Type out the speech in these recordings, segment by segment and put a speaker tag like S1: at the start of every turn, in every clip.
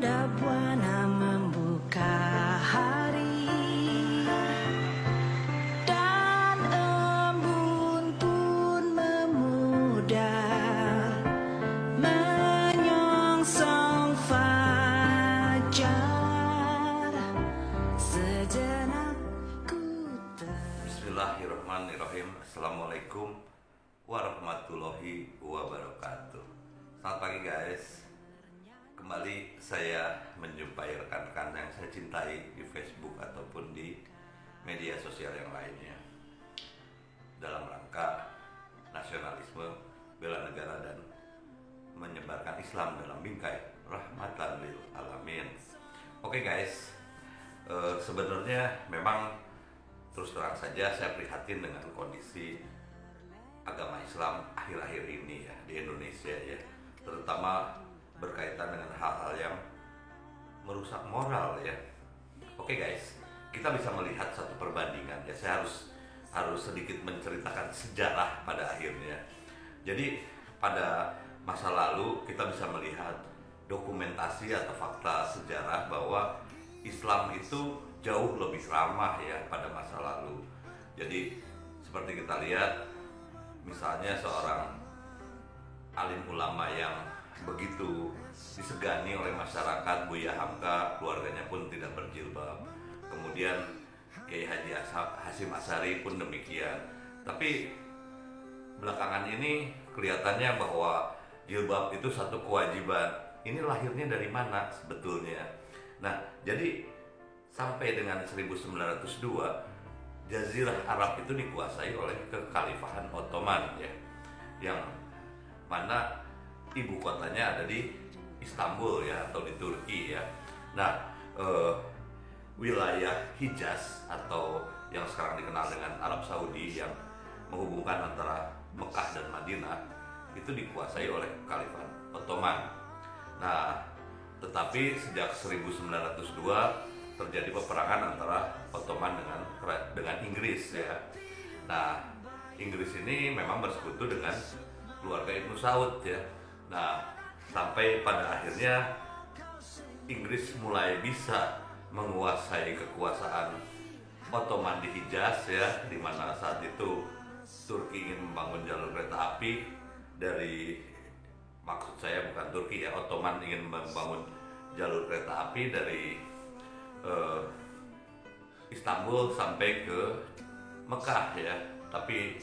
S1: Indah buana membuka hari dan embun pun memudar menyongsong fajar. Sejenak ku
S2: Bismillahirrahmanirrahim. Assalamualaikum warahmatullahi wabarakatuh. Selamat pagi guys. Kembali saya menjumpai rekan-rekan yang saya cintai di Facebook ataupun di media sosial yang lainnya, dalam rangka nasionalisme, bela negara, dan menyebarkan Islam dalam bingkai rahmatan lil alamin. Oke guys, sebenarnya memang terus terang saja saya prihatin dengan kondisi agama Islam akhir-akhir ini ya di Indonesia ya, terutama berkaitan dengan hal-hal yang merusak moral ya. Oke guys, kita bisa melihat satu perbandingan ya. Saya harus sedikit menceritakan sejarah pada akhirnya. Jadi pada masa lalu kita bisa melihat dokumentasi atau fakta sejarah bahwa Islam itu jauh lebih ramah ya pada masa lalu. Jadi seperti kita lihat, misalnya seorang alim ulama yang begitu disegani oleh masyarakat, Buya Hamka, keluarganya pun tidak berjilbab. Kemudian Kiai Haji Hasyim Asy'ari pun demikian. Tapi belakangan ini kelihatannya bahwa jilbab itu satu kewajiban. Ini lahirnya dari mana sebetulnya? Nah, jadi sampai dengan 1902 Jazirah Arab itu dikuasai oleh Kekhalifahan Ottoman ya, yang mana ibu kotanya ada di Istanbul ya, atau di Turki ya. Nah, wilayah Hijaz atau yang sekarang dikenal dengan Arab Saudi yang menghubungkan antara Mekah dan Madinah itu dikuasai oleh Kekhalifahan Ottoman. Nah, tetapi sejak 1902 terjadi peperangan antara Ottoman dengan Inggris ya. Nah, Inggris ini memang bersekutu dengan keluarga Ibnu Saud ya. Nah, sampai pada akhirnya Inggris mulai bisa menguasai kekuasaan Ottoman di Hijaz ya, di mana saat itu Turki ingin membangun jalur kereta api dari, maksud saya bukan Turki ya, Ottoman ingin membangun jalur kereta api dari Istanbul sampai ke Mekah ya. Tapi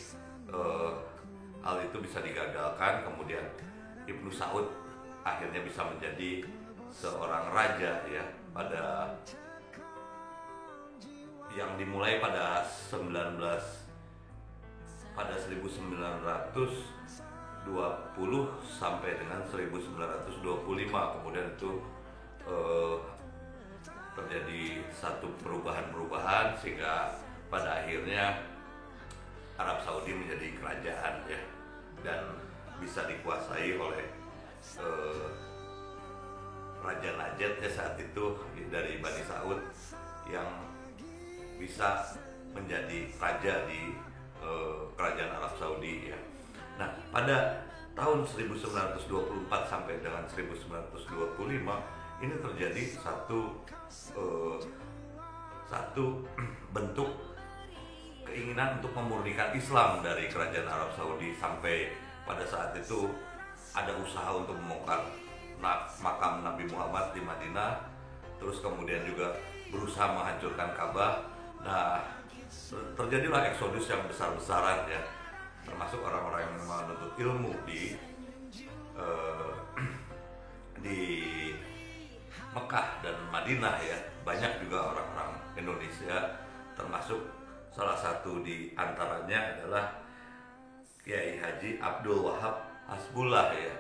S2: hal itu bisa digagalkan. Kemudian Ibnu Saud akhirnya bisa menjadi seorang raja ya, pada yang dimulai pada 1920 sampai dengan 1925. Kemudian itu terjadi satu perubahan sehingga pada akhirnya Arab Saudi menjadi kerajaan ya, dan bisa dikuasai oleh Raja Najat ya saat itu dari Bani Saud, yang bisa menjadi raja di kerajaan Arab Saudi ya. Nah, pada tahun 1924 sampai dengan 1925 ini terjadi satu bentuk keinginan untuk memurnikan Islam dari kerajaan Arab Saudi, sampai pada saat itu ada usaha untuk membongkar makam Nabi Muhammad di Madinah, terus kemudian juga berusaha menghancurkan Ka'bah. Nah, terjadilah eksodus yang besar-besaran ya, termasuk orang-orang yang menuntut ilmu di Mekah dan Madinah ya. Banyak juga orang-orang Indonesia, termasuk salah satu di antaranya adalah Kiai Haji Abdul Wahab Hasbullah ya,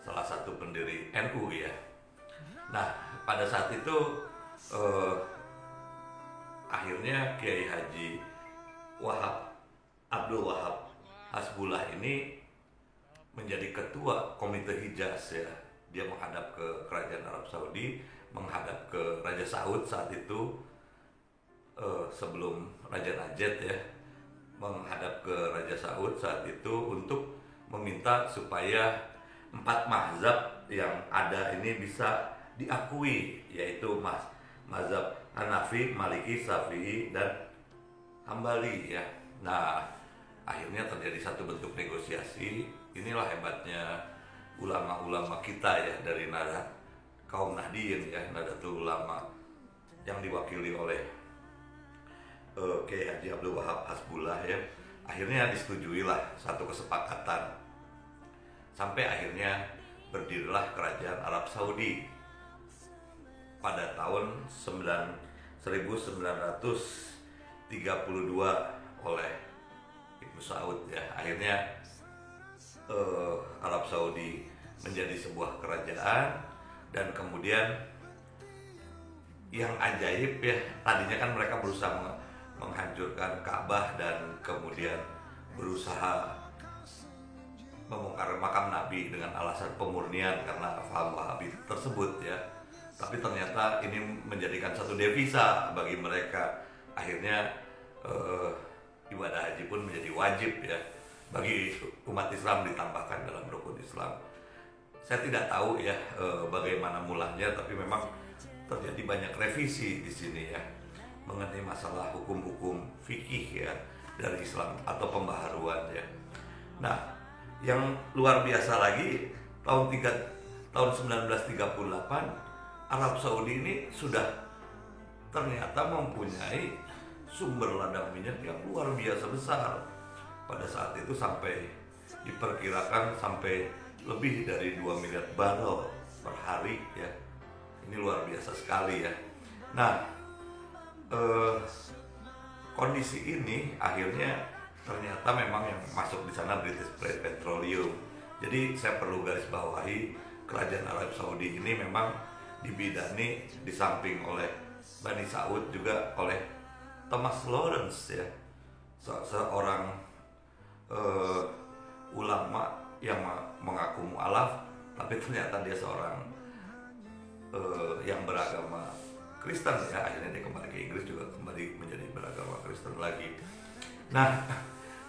S2: salah satu pendiri NU ya. Nah, pada saat itu akhirnya Kiai Haji Abdul Wahab Hasbullah ini menjadi ketua Komite Hijaz ya. Dia menghadap ke kerajaan Arab Saudi, menghadap ke Raja Saud saat itu, sebelum Raja Najat ya, menghadap ke Raja Saud saat itu untuk meminta supaya 4 mazhab yang ada ini bisa diakui, yaitu mazhab Hanafi, Maliki, Syafi'i, dan Hambali ya. Nah, akhirnya terjadi satu bentuk negosiasi. Inilah hebatnya ulama-ulama kita ya, dari nada kaum Nahdien ya, Nahdlatul Ulama yang diwakili oleh Kiai Haji Abdul Wahab Hasbullah ya. Akhirnya disetujuilah satu kesepakatan sampai akhirnya berdirilah kerajaan Arab Saudi pada tahun 1932 oleh Ibnu Saud ya. Akhirnya Arab Saudi menjadi sebuah kerajaan, dan kemudian yang ajaib ya, tadinya kan mereka berusaha menghancurkan Ka'bah dan kemudian berusaha membongkar makam Nabi dengan alasan pemurnian karena paham Wahabi tersebut ya. Tapi ternyata ini menjadikan satu devisa bagi mereka. Akhirnya ibadah haji pun menjadi wajib ya bagi umat Islam, ditambahkan dalam rukun Islam. Saya tidak tahu ya bagaimana mulanya, tapi memang terjadi banyak revisi di sini ya mengenai masalah hukum-hukum fikih ya dari Islam atau pembaharuan ya. Nah, yang luar biasa lagi, tahun 1938 Arab Saudi ini sudah ternyata mempunyai sumber ladang minyak yang luar biasa besar. Pada saat itu sampai diperkirakan sampai lebih dari 2 miliar barrel per hari ya. Ini luar biasa sekali ya. Nah, kondisi ini akhirnya ternyata memang yang masuk di sana British Petroleum. Jadi saya perlu garis bawahi, kerajaan Arab Saudi ini memang dibidani di samping oleh Bani Saud juga oleh Thomas Lawrence ya, seorang ulama yang mengaku mu'alaf, tapi ternyata dia seorang yang beragama Kristen ya. Akhirnya dia kembali ke Inggris juga kembali menjadi beragama Kristen lagi. Nah,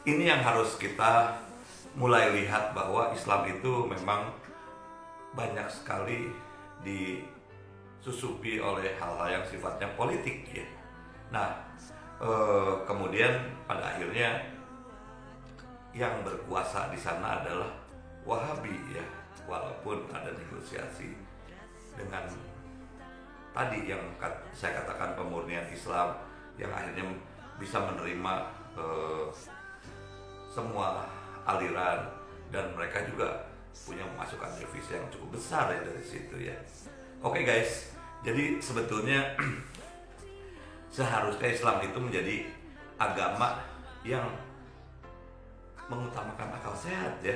S2: ini yang harus kita mulai lihat, bahwa Islam itu memang banyak sekali disusupi oleh hal-hal yang sifatnya politik ya. Nah, kemudian pada akhirnya yang berkuasa di sana adalah Wahabi ya, walaupun ada negosiasi dengan tadi yang saya katakan pemurnian Islam yang akhirnya bisa menerima semua aliran, dan mereka juga punya masukan devisa yang cukup besar ya dari situ ya. Oke guys, jadi sebetulnya seharusnya Islam itu menjadi agama yang mengutamakan akal sehat ya,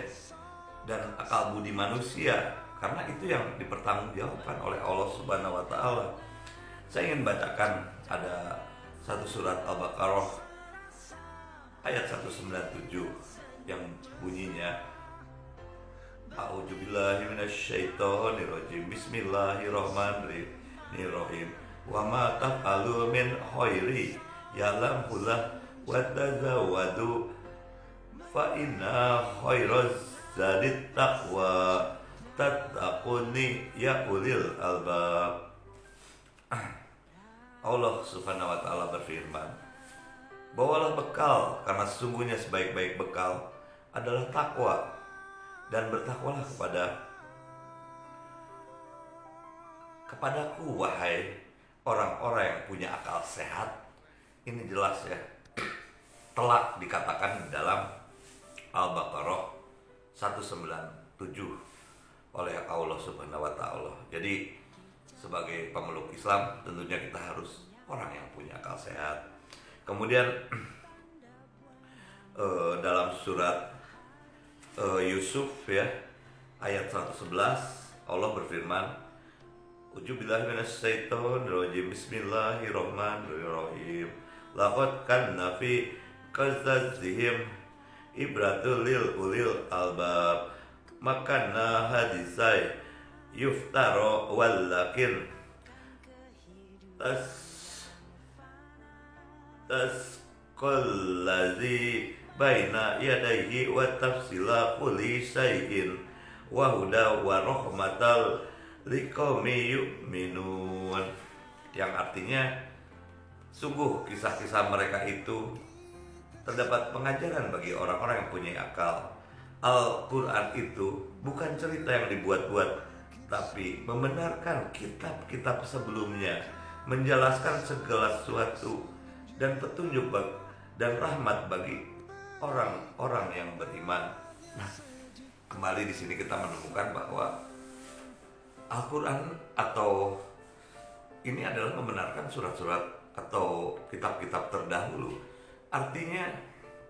S2: dan akal budi manusia, karena itu yang dipertanggungjawabkan oleh Allah Subhanahu wa Ta'ala. Saya ingin bacakan, ada satu surat Al-Baqarah ayat 197 yang bunyinya, A'udzubillahi minasyaitonirrajim, Bismillahirrahmanirrahim, wa ma taf'alu min khairi ya'lamhullah wa tazawwadu fa inna khairaz zadit taqwa tattaquni ya ulil albab. Allah Subhanahu wa Ta'ala berfirman, bawalah bekal, karena sesungguhnya sebaik-baik bekal adalah takwa, dan bertakwalah kepadaku wahai orang-orang yang punya akal sehat. Ini jelas ya, telah dikatakan dalam Al-Baqarah 197 oleh Allah Subhanahu wa Ta'ala. Jadi sebagai pemeluk Islam tentunya kita harus orang yang punya akal sehat. Kemudian dalam surat Yusuf ya ayat 111 Allah berfirman, Ujubillahi minasyaitonirrajim, Bismillahirrahmanirrahim, laqad kanna fi qasasihim ibratul lil ulil albab, makana hadisai yuftaro walakin tasqallazi baina yadayhi wa tafsila kulli syai'in wa huda wa rahmatal Likomiyu minun, yang artinya sungguh kisah-kisah mereka itu terdapat pengajaran bagi orang-orang yang punya akal. Al-Quran itu bukan cerita yang dibuat-buat, tapi membenarkan kitab-kitab sebelumnya, menjelaskan segala sesuatu dan petunjuk dan rahmat bagi orang-orang yang beriman. Nah, kembali di sini kita menemukan bahwa Al-Quran atau ini adalah membenarkan surat-surat atau kitab-kitab terdahulu. Artinya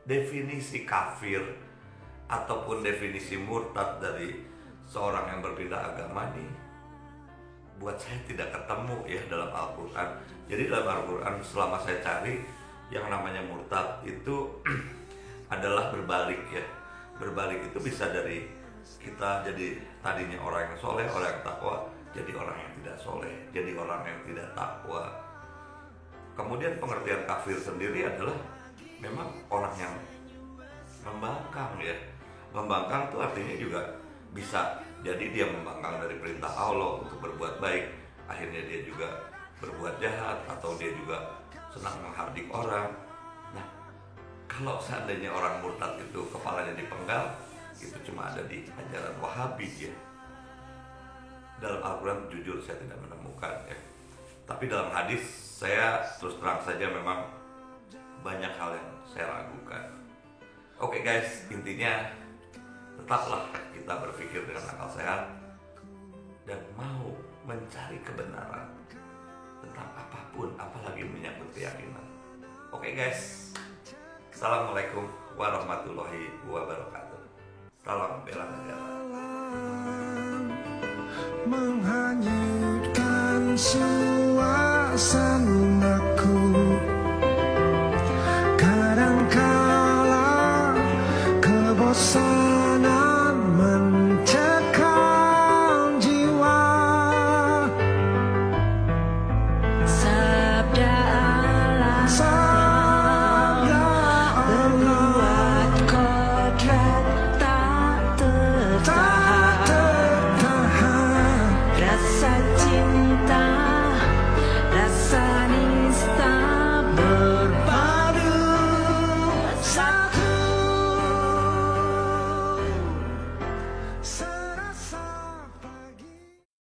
S2: definisi kafir ataupun definisi murtad dari seorang yang berpindah agama nih, buat saya tidak ketemu ya dalam Al-Quran. Jadi dalam Al-Quran selama saya cari, yang namanya murtad itu adalah berbalik ya. Berbalik itu bisa dari kita jadi tadinya orang yang soleh, orang yang takwa, jadi orang yang tidak soleh, jadi orang yang tidak takwa. Kemudian pengertian kafir sendiri adalah memang orang yang membangkang ya. Membangkang itu artinya juga bisa jadi dia membangkang dari perintah Allah untuk berbuat baik, akhirnya dia juga berbuat jahat, atau dia juga senang menghardik orang. Nah, kalau seandainya orang murtad itu kepalanya dipenggal, itu cuma ada di ajaran Wahabi ya. Dalam Al-Quran jujur saya tidak menemukan ya. Tapi dalam hadis saya terus terang saja memang banyak hal yang saya ragukan. Oke guys, intinya tetaplah kita berpikir dengan akal sehat dan mau mencari kebenaran tentang apapun, apalagi menyangkut keyakinan. Oke guys, Assalamualaikum warahmatullahi wabarakatuh. Salam bela negara.
S3: Menghanyutkan suasanaku, kadangkala kebosanan